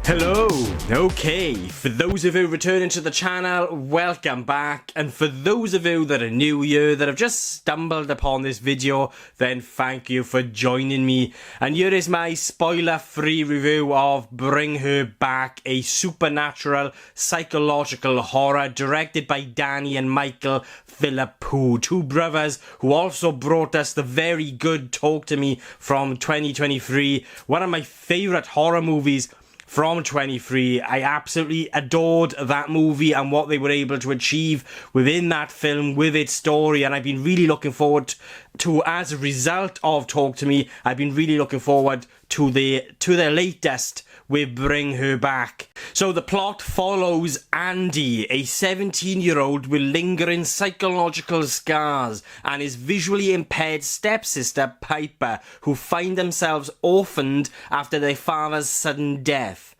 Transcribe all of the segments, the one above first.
Hello, okay, for those of you returning to the channel, welcome back, and for those of you that are new here, that have just stumbled upon this video, then thank you for joining me. And here is my spoiler-free review of Bring Her Back, a supernatural psychological horror directed by Danny and Michael Philippou, two brothers who also brought us the very good Talk to Me from 2023, one of my favourite horror movies from 23. I absolutely adored that movie and what they were able to achieve within that film with its story, and I've been really looking forward to, as a result of Talk to Me, I've been really looking forward to their latest with Bring Her Back. So the plot follows Andy, a 17-year-old with lingering psychological scars, and his visually impaired stepsister Piper, who find themselves orphaned after their father's sudden death.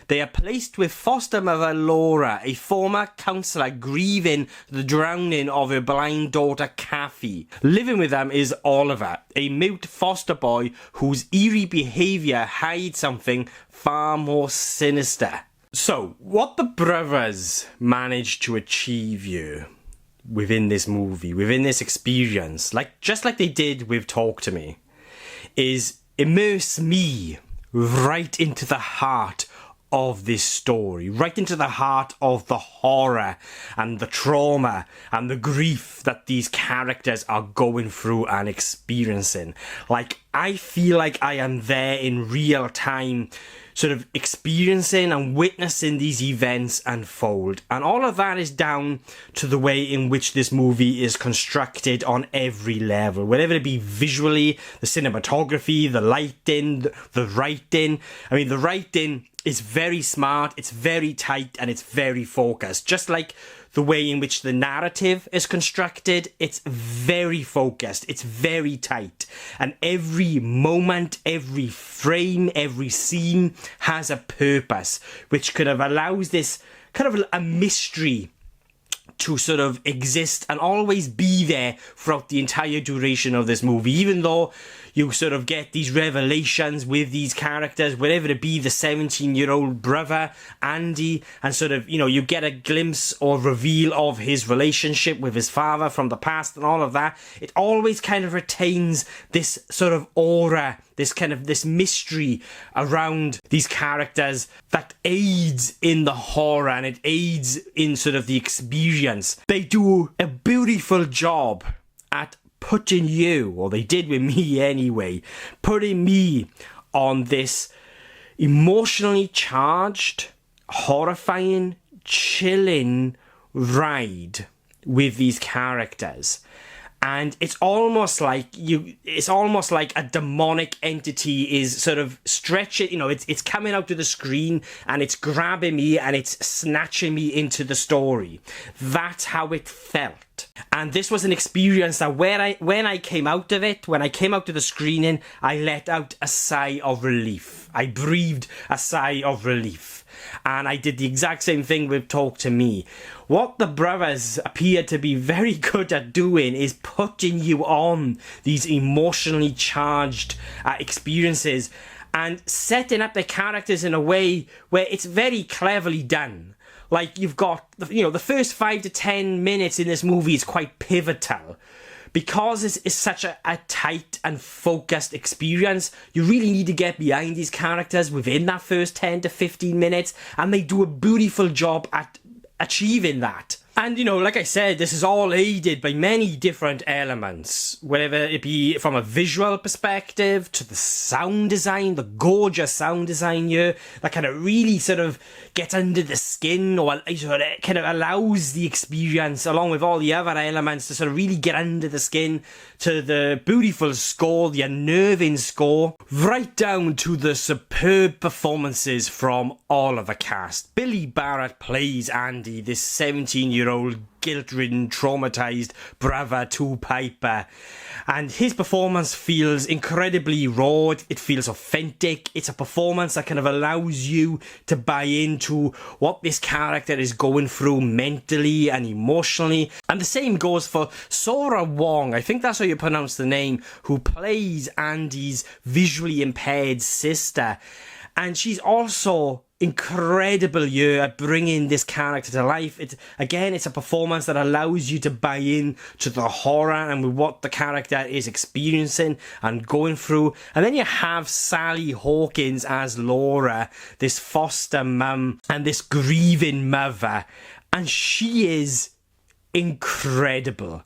They are placed with foster mother Laura, a former counsellor grieving the drowning of her blind daughter Kathy. Living with them is Oliver, a mute foster boy whose eerie behaviour hides something far more sinister. So, what the brothers managed to achieve here within this movie, within this experience, just like they did with Talk to Me, is immerse me right into the heart of this story, right into the heart of the horror and the trauma and the grief that these characters are going through and experiencing. I feel like I am there in real time, sort of experiencing and witnessing these events unfold. And all of that is down to the way in which this movie is constructed on every level, whether it be visually, the cinematography, the lighting, the writing. I mean, the writing is very smart, it's very tight, and it's very focused. Just like the way in which the narrative is constructed, it's very focused, it's very tight. And every moment, every frame, every scene has a purpose, which kind of allows this kind of a mystery to sort of exist and always be there throughout the entire duration of this movie, even though you sort of get these revelations with these characters, whether it be the 17-year-old brother, Andy, and sort of, you get a glimpse or reveal of his relationship with his father from the past and all of that. It always kind of retains this sort of aura, this mystery around these characters that aids in the horror and it aids in sort of the experience. They do a beautiful job at putting you, or they did with me anyway, putting me on this emotionally charged, horrifying, chilling ride with these characters. And it's almost like a demonic entity is sort of stretching, it's coming out to the screen and it's grabbing me and it's snatching me into the story. That's how it felt. And this was an experience that when I came out of it, when I came out to the screening, I let out a sigh of relief. I breathed a sigh of relief. And I did the exact same thing with Talk to Me. What the brothers appear to be very good at doing is putting you on these emotionally charged experiences and setting up the characters in a way where it's very cleverly done. Like, you've got, the first 5 to 10 minutes in this movie is quite pivotal. Because it's such a tight and focused experience, you really need to get behind these characters within that first 10 to 15 minutes, and they do a beautiful job at achieving that. And, like I said, this is all aided by many different elements, whether it be from a visual perspective to the sound design, the gorgeous sound design here, that kind of really sort of gets under the skin, or kind of allows the experience, along with all the other elements, to sort of really get under the skin, to the beautiful score, the unnerving score, right down to the superb performances from all of the cast. Billy Barratt plays Andy, this 17-year-old guilt-ridden, traumatized brother to Piper, and his performance feels incredibly raw. It feels authentic. It's a performance that kind of allows you to buy into what this character is going through mentally and emotionally. And the same goes for Sora Wong, I think that's how you pronounce the name, who plays Andy's visually impaired sister. And she's also incredible here at bringing this character to life. It's a performance that allows you to buy in to the horror and with what the character is experiencing and going through. And then you have Sally Hawkins as Laura, this foster mum and this grieving mother, and she is incredible.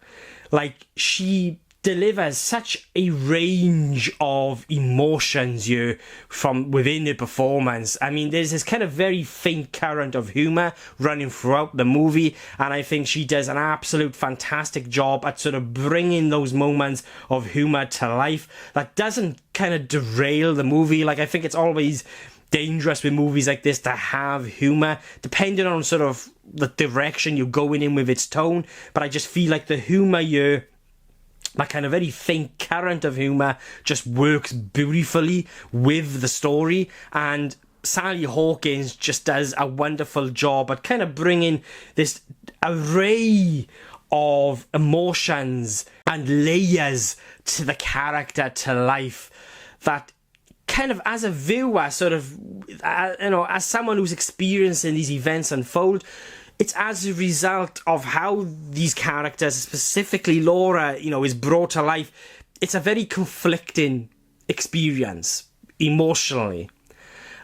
Like, she delivers such a range of emotions here from within the performance. I mean, there's this kind of very faint current of humour running throughout the movie, and I think she does an absolute fantastic job at sort of bringing those moments of humour to life that doesn't kind of derail the movie. Like, I think it's always dangerous with movies like this to have humour, depending on sort of the direction you're going in with its tone, but I just feel like the humour here, that kind of very faint current of humour, just works beautifully with the story. And Sally Hawkins just does a wonderful job at kind of bringing this array of emotions and layers to the character to life that kind of, as a viewer, sort of, as someone who's experiencing these events unfold, it's as a result of how these characters, specifically Laura, is brought to life. It's a very conflicting experience emotionally.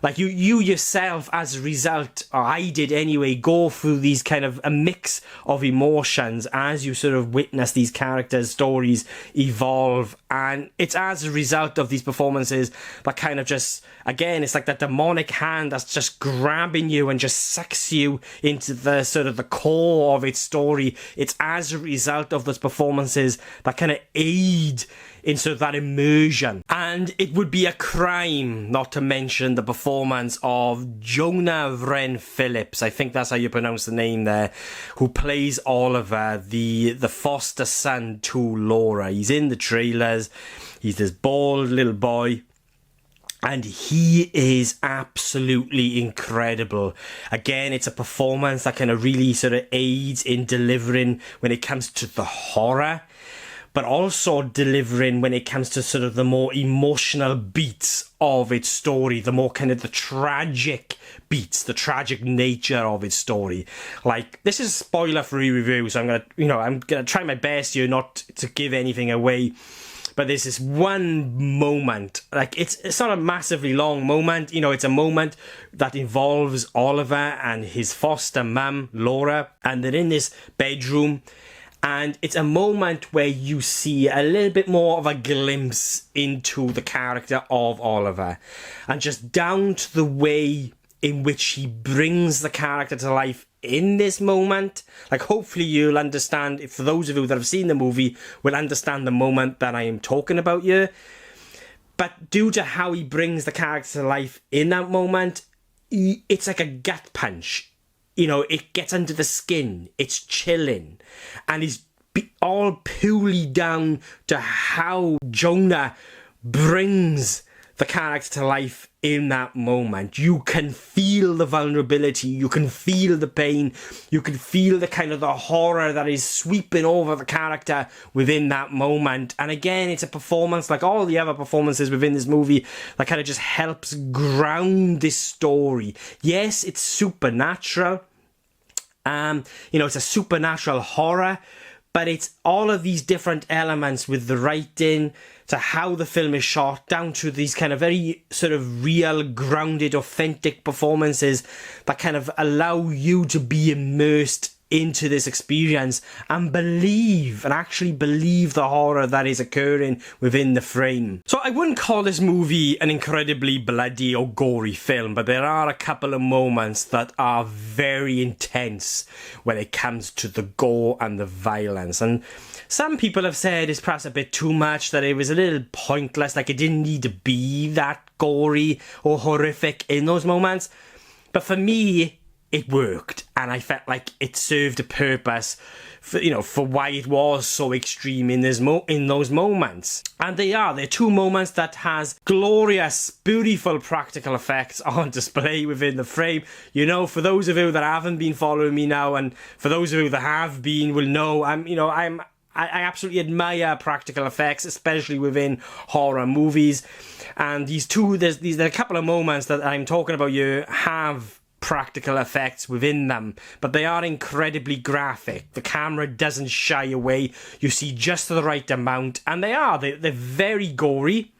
Like, you yourself, as a result, or I did anyway, go through these kind of a mix of emotions as you sort of witness these characters' stories evolve. And it's as a result of these performances that kind of just, again, it's like that demonic hand that's just grabbing you and just sucks you into the sort of the core of its story. It's as a result of those performances that kind of aid in sort of that immersion. And it would be a crime not to mention the performance of Jonah Wren Phillips, I think that's how you pronounce the name there, who plays Oliver, the foster son to Laura. He's in the trailers, he's this bald little boy, and he is absolutely incredible. Again, it's a performance that kind of really sort of aids in delivering when it comes to the horror, but also delivering when it comes to sort of the more emotional beats of its story, the more kind of the tragic beats, the tragic nature of its story. Like, this is a spoiler-free review, so I'm gonna try my best here not to give anything away. But there's this one moment, like, it's not a massively long moment, it's a moment that involves Oliver and his foster mum, Laura, and they're in this bedroom. And it's a moment where you see a little bit more of a glimpse into the character of Oliver. And just down to the way in which he brings the character to life in this moment. Like, hopefully you'll understand, for those of you that have seen the movie, will understand the moment that I am talking about here. But due to how he brings the character to life in that moment, it's like a gut punch. It gets under the skin, it's chilling, and it's all purely down to how Jonah brings the character to life in that moment. You can feel the vulnerability, you can feel the pain, you can feel the kind of the horror that is sweeping over the character within that moment. And again, it's a performance like all the other performances within this movie that kind of just helps ground this story. Yes, it's supernatural. It's a supernatural horror, but it's all of these different elements with the writing, to how the film is shot, down to these kind of very sort of real, grounded, authentic performances that kind of allow you to be immersed into this experience and actually believe the horror that is occurring within the frame. So I wouldn't call this movie an incredibly bloody or gory film, but there are a couple of moments that are very intense when it comes to the gore and the violence. And some people have said it's perhaps a bit too much, that it was a little pointless, like it didn't need to be that gory or horrific in those moments. But for me, it worked, and I felt like it served a purpose for why it was so extreme in those moments. And they're two moments that has glorious, beautiful practical effects on display within the frame. For those of you that haven't been following me now, and for those of you that have been, will know I'm I absolutely admire practical effects, especially within horror movies. And there's a couple of moments that I'm talking about here have practical effects within them, but they are incredibly graphic. The camera doesn't shy away. You see just the right amount, and they're very gory.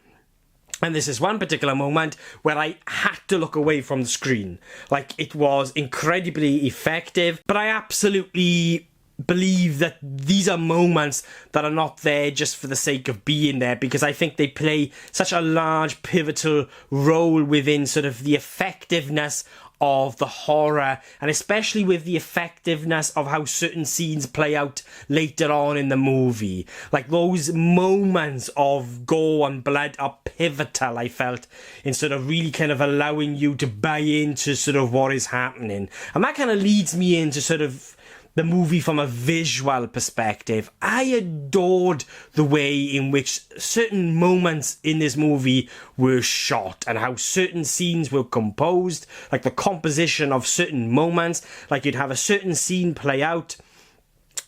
And this is one particular moment where I had to look away from the screen. Like, it was incredibly effective, but I absolutely believe that these are moments that are not there just for the sake of being there, because I think they play such a large pivotal role within sort of the effectiveness of the horror, and especially with the effectiveness of how certain scenes play out later on in the movie. Like, those moments of gore and blood are pivotal, I felt, in sort of really kind of allowing you to buy into sort of what is happening. And that kind of leads me into sort of the movie from a visual perspective. I adored the way in which certain moments in this movie were shot and how certain scenes were composed, like the composition of certain moments. Like, you'd have a certain scene play out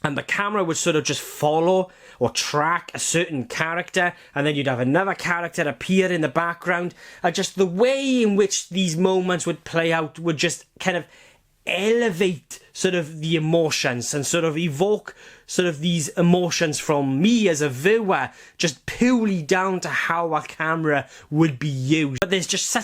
and the camera would sort of just follow or track a certain character, and then you'd have another character appear in the background. And just the way in which these moments would play out would just kind of elevate sort of the emotions and sort of evoke sort of these emotions from me as a viewer, just purely down to how a camera would be used. But there's just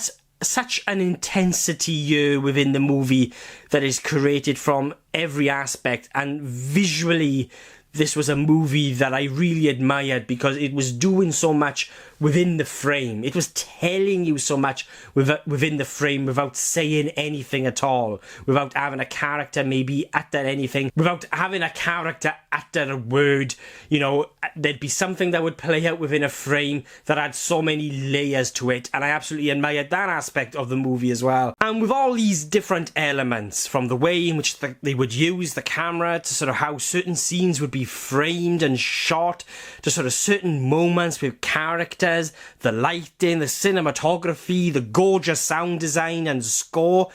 such an intensity here within the movie that is created from every aspect, and visually this was a movie that I really admired because it was doing so much within the frame. It was telling you so much within the frame without saying anything at all, without having a character maybe utter anything, without having a character utter a word. You know, there'd be something that would play out within a frame that had so many layers to it, and I absolutely admired that aspect of the movie as well. And with all these different elements, from the way in which they would use the camera to sort of how certain scenes would be framed and shot, to sort of certain moments with characters, the lighting, the cinematography, the gorgeous sound design and score.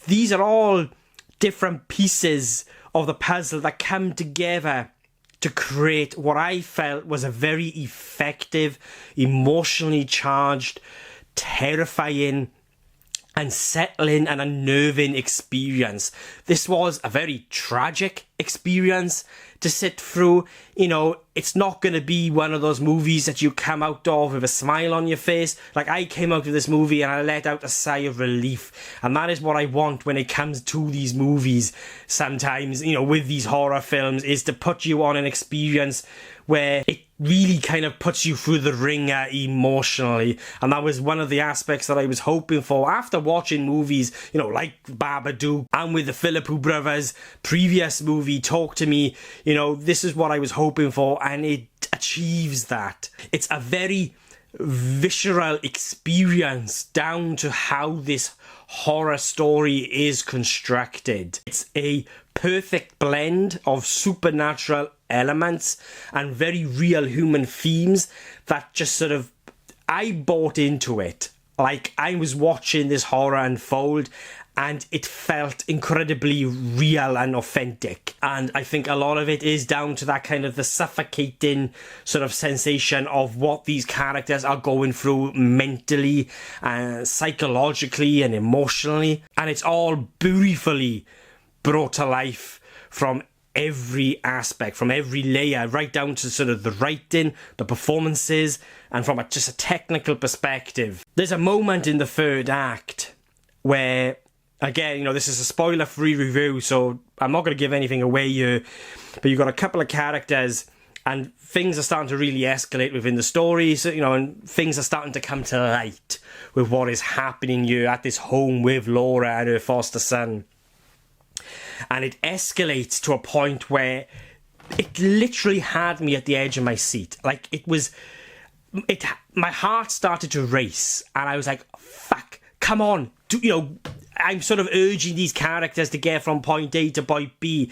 These are all different pieces of the puzzle that come together to create what I felt was a very effective, emotionally charged, terrifying, unsettling and unnerving experience. This was a very tragic experience to sit through. You know, it's not going to be one of those movies that you come out of with a smile on your face. Like, I came out of this movie and I let out a sigh of relief, and that is what I want when it comes to these movies sometimes, you know, with these horror films, is to put you on an experience where it really kind of puts you through the ringer emotionally. And that was one of the aspects that I was hoping for after watching movies, you know, like Babadook, and with the Philippou brothers previous movie Talk to Me. You know, this is what I was hoping for, and it achieves that. It's a very visceral experience down to how this horror story is constructed. It's a perfect blend of supernatural elements and very real human themes that just sort of, I bought into it. Like, I was watching this horror unfold and it felt incredibly real and authentic. And I think a lot of it is down to that kind of the suffocating sort of sensation of what these characters are going through mentally and psychologically and emotionally. And it's all beautifully brought to life from every aspect, from every layer, right down to sort of the writing, the performances, and from just a technical perspective. There's a moment in the third act where, again, you know, this is a spoiler-free review, so I'm not going to give anything away here, but you've got a couple of characters and things are starting to really escalate within the story, so, you know, and things are starting to come to light with what is happening here at this home with Laura and her foster son. And it escalates to a point where it literally had me at the edge of my seat. Like, my heart started to race, and I was like, fuck, come on, you know, I'm sort of urging these characters to get from point A to point B,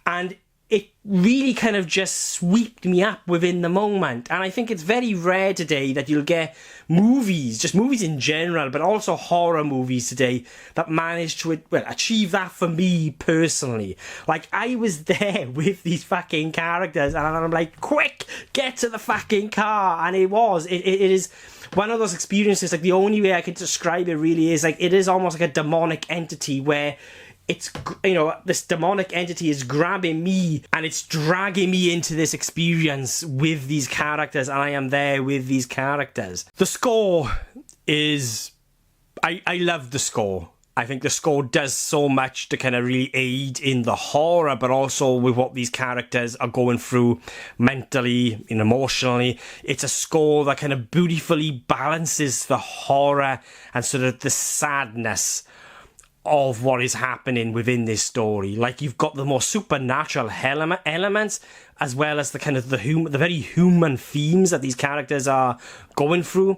and it really kind of just swept me up within the moment. And I think it's very rare today that you'll get movies, just movies in general, but also horror movies today, that manage to, well, achieve that for me personally. Like, I was there with these fucking characters, and I'm like, quick, get to the fucking car. And it is one of those experiences, like, the only way I can describe it really is, like, it is almost like a demonic entity where it's, you know, this demonic entity is grabbing me and it's dragging me into this experience with these characters, and I am there with these characters. The score is... I love the score. I think the score does so much to kind of really aid in the horror, but also with what these characters are going through mentally and emotionally. It's a score that kind of beautifully balances the horror and sort of the sadness of what is happening within this story. Like, you've got the more supernatural elements, as well as the kind of the very human themes that these characters are going through.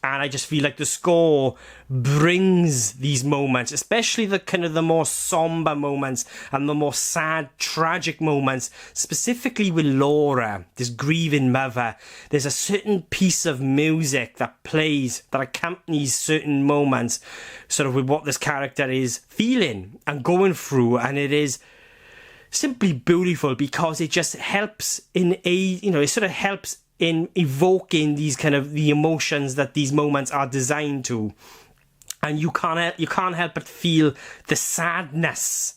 And I just feel like the score brings these moments, especially the kind of the more somber moments and the more sad, tragic moments, specifically with Laura, this grieving mother. There's a certain piece of music that plays, that accompanies certain moments, sort of with what this character is feeling and going through. And it is simply beautiful because it just helps it sort of helps in evoking these kind of the emotions that these moments are designed to, and you can't help but feel the sadness,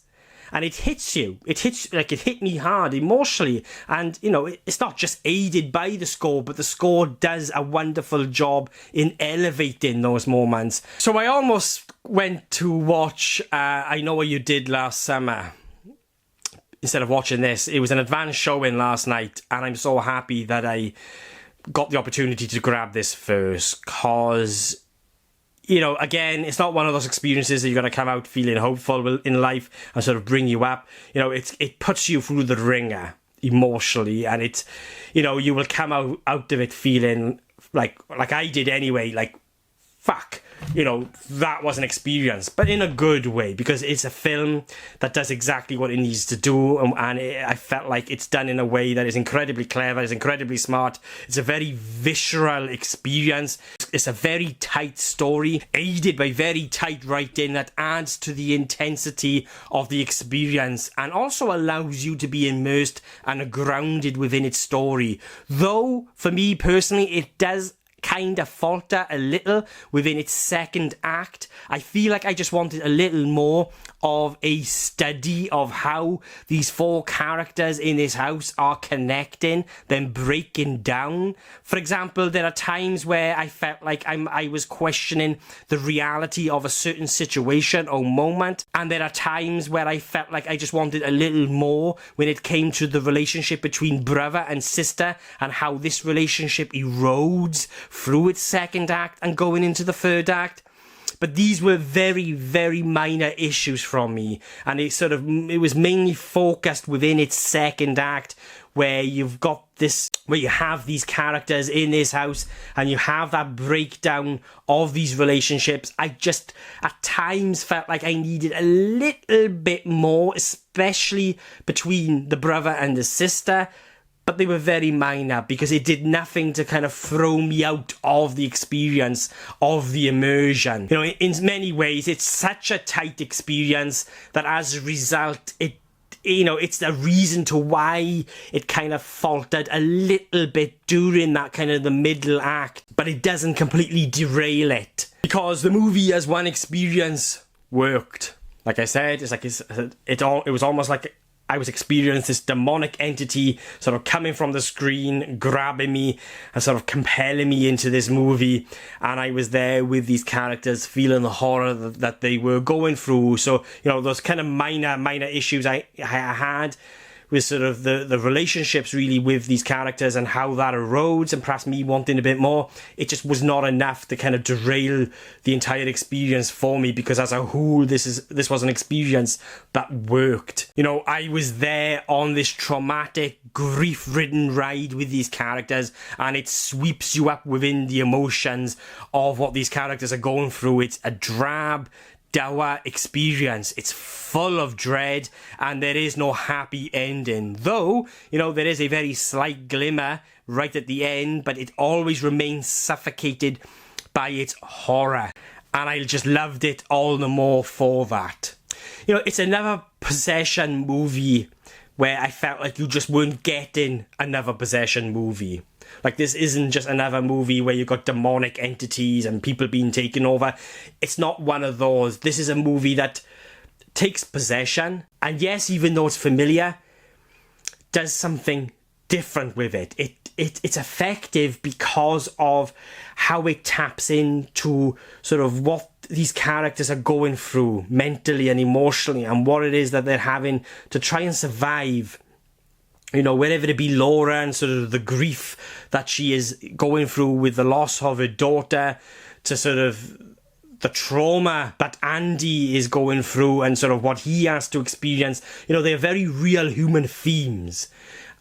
and it hits you. It hit me hard emotionally, and you know, it's not just aided by the score, but the score does a wonderful job in elevating those moments. So I almost went to watch I Know What You Did Last Summer instead of watching this. It was an advanced showing last night, and I'm so happy that I got the opportunity to grab this first, because, you know, again, it's not one of those experiences that you're going to come out feeling hopeful in life and sort of bring you up. You know, it puts you through the ringer emotionally, and it's, you know, you will come out of it feeling like I did anyway, like, fuck, you know, that was an experience, but in a good way, because it's a film that does exactly what it needs to do, and I felt like it's done in a way that is incredibly clever, is incredibly smart. It's a very visceral experience. It's a very tight story, aided by very tight writing that adds to the intensity of the experience, and also allows you to be immersed and grounded within its story. Though, for me personally, it does kind of falter a little within its second act. I feel like I just wanted a little more of a study of how these four characters in this house are connecting, then breaking down. For example, there are times where I felt like I was questioning the reality of a certain situation or moment, and there are times where I felt like I just wanted a little more when it came to the relationship between brother and sister, and how this relationship erodes through its second act and going into the third act. But these were very, very minor issues from me, and it was mainly focused within its second act, where you have these characters in this house and you have that breakdown of these relationships. I just at times felt like I needed a little bit more, especially between the brother and the sister. But they were very minor, because it did nothing to kind of throw me out of the experience of the immersion. You know, in many ways, it's such a tight experience that as a result, it's the reason to why it kind of faltered a little bit during that kind of the middle act. But it doesn't completely derail it, because the movie as one experience worked. Like I said, it was almost like I was experiencing this demonic entity sort of coming from the screen, grabbing me and sort of compelling me into this movie. And I was there with these characters, feeling the horror that they were going through. So, you know, those kind of minor issues I had with sort of the relationships really with these characters and how that erodes, and perhaps me wanting a bit more, it just was not enough to kind of derail the entire experience for me, because as a whole, this was an experience that worked. You know, I was there on this traumatic, grief-ridden ride with these characters, and it sweeps you up within the emotions of what these characters are going through. It's a drab, dour experience. It's full of dread, and there is no happy ending. Though, you know, there is a very slight glimmer right at the end, but it always remains suffocated by its horror. And I just loved it all the more for that. You know, it's another possession movie where I felt like you just weren't getting another possession movie. Like, this isn't just another movie where you've got demonic entities and people being taken over. It's not one of those. This is a movie that takes possession, and yes, even though it's familiar, does something different with it. It's effective because of how it taps into sort of what these characters are going through mentally and emotionally, and what it is that they're having to try and survive. You know, whether it be Laura and sort of the grief that she is going through with the loss of her daughter, to sort of the trauma that Andy is going through and sort of what he has to experience. You know, they're very real human themes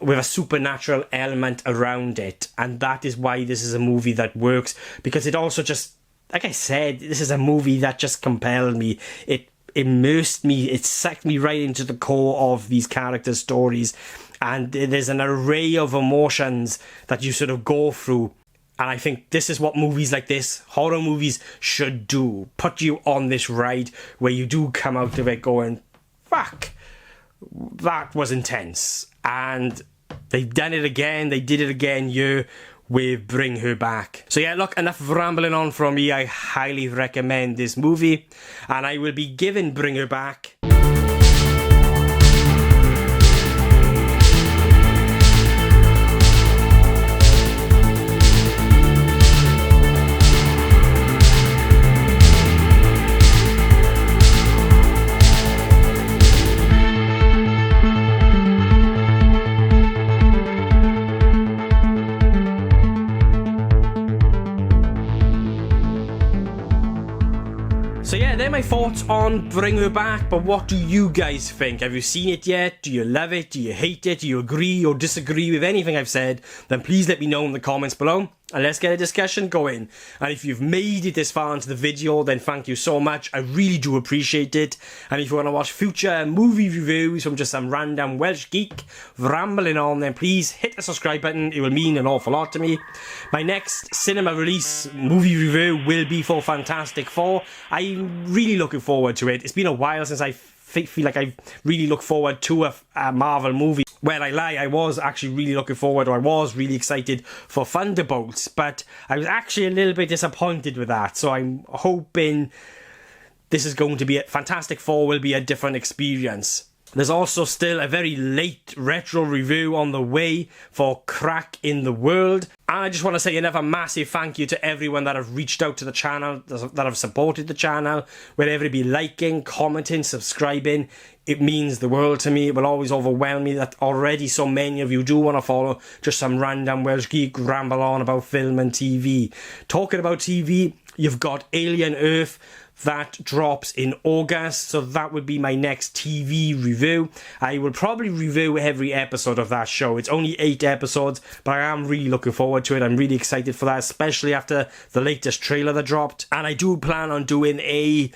with a supernatural element around it. And that is why this is a movie that works, because it also just, like I said, this is a movie that just compelled me. It immersed me, it sucked me right into the core of these characters' stories. And there's an array of emotions that you sort of go through. And I think this is what movies like this, horror movies, should do. Put you on this ride where you do come out of it going, fuck, that was intense. And they've done it again. They did it again here with Bring Her Back. So yeah, look, enough rambling on from me. I highly recommend this movie. And I will be giving Bring Her Back they're my thoughts on Bring Her Back, but what do you guys think? Have you seen it yet? Do you love it? Do you hate it? Do you agree or disagree with anything I've said? Then please let me know in the comments below, and let's get a discussion going. And if you've made it this far into the video, then thank you so much. I really do appreciate it. And if you want to watch future movie reviews from just some random Welsh geek rambling on, then please hit the subscribe button. It will mean an awful lot to me. My next cinema release movie review will be for Fantastic Four. I'm really looking forward to it. It's been a while since I feel like I really look forward to a Marvel movie. Well, I lie, I was actually really looking forward, or I was really excited for Thunderbolts, but I was actually a little bit disappointed with that. So I'm hoping this is going to be Fantastic Four will be a different experience. There's also still a very late retro review on the way for Crack in the World. And I just want to say another massive thank you to everyone that have reached out to the channel, that have supported the channel, whether it be liking, commenting, subscribing. It means the world to me. It will always overwhelm me that already so many of you do want to follow just some random Welsh geek ramble on about film and TV. Talking about TV, you've got Alien Earth. That drops in August, so that would be my next TV review. I will probably review every episode of that show. It's only 8 episodes, but I am really looking forward to it. I'm really excited for that, especially after the latest trailer that dropped. And I do plan on doing it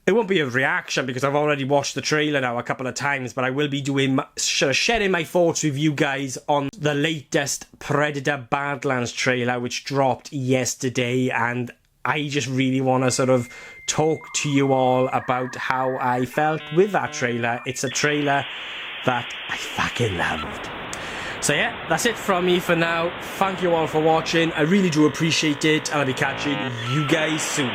won't be a reaction because I've already watched the trailer now a couple of times, but I will be doing sharing my thoughts with you guys on the latest Predator Badlands trailer, which dropped yesterday. And I just really want to sort of talk to you all about how I felt with that trailer. It's a trailer that I fucking loved. So yeah, that's it from me for now. Thank you all for watching. I really do appreciate it, and I'll be catching you guys soon.